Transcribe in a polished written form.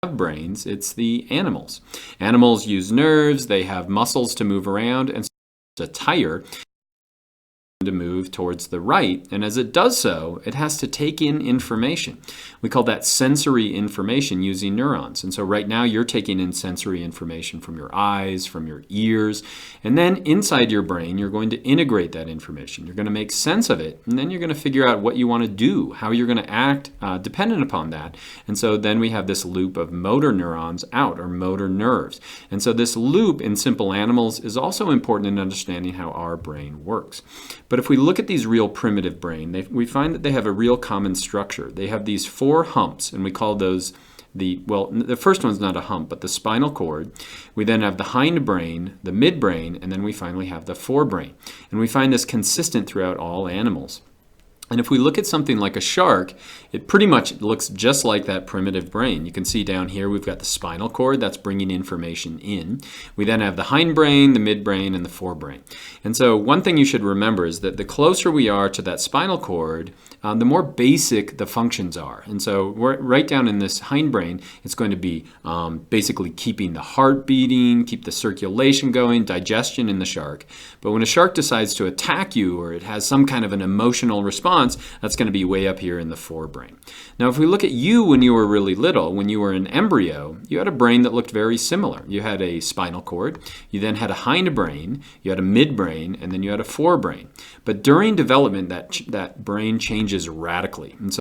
brains, it's the animals. Animals use nerves, they have muscles to move around, and so a tire to move towards the right, and as it does so, it has to take in information. We call that sensory information using neurons. And so right now you're taking in sensory information from your eyes, from your ears, and then inside your brain you're going to integrate that information. You're going to make sense of it, and then you're going to figure out what you want to do, how you're going to act dependent upon that. And so then we have this loop of motor neurons out, or motor nerves. And so this loop in simple animals is also important in understanding how our brain works. But if we look at these real primitive brain, we find that they have a real common structure. They have these 4 humps, and we call those the first one's not a hump, but the spinal cord. We then have the hindbrain, the midbrain, and then we finally have the forebrain. And we find this consistent throughout all animals. And if we look at something like a shark, it pretty much looks just like that primitive brain. You can see down here we've got the spinal cord that's bringing information in. We then have the hindbrain, the midbrain, and the forebrain. And so one thing you should remember is that the closer we are to that spinal cord, the more basic the functions are. And so right down in this hindbrain, it's going to be basically keeping the heart beating, keep the circulation going, digestion in the shark. But when a shark decides to attack you, or it has some kind of an emotional response, that's going to be way up here in the forebrain. Now, if we look at you when you were really little, when you were an embryo, you had a brain that looked very similar. You had a spinal cord, you then had a hindbrain, you had a midbrain, and then you had a forebrain. But during development, that brain changes radically. And so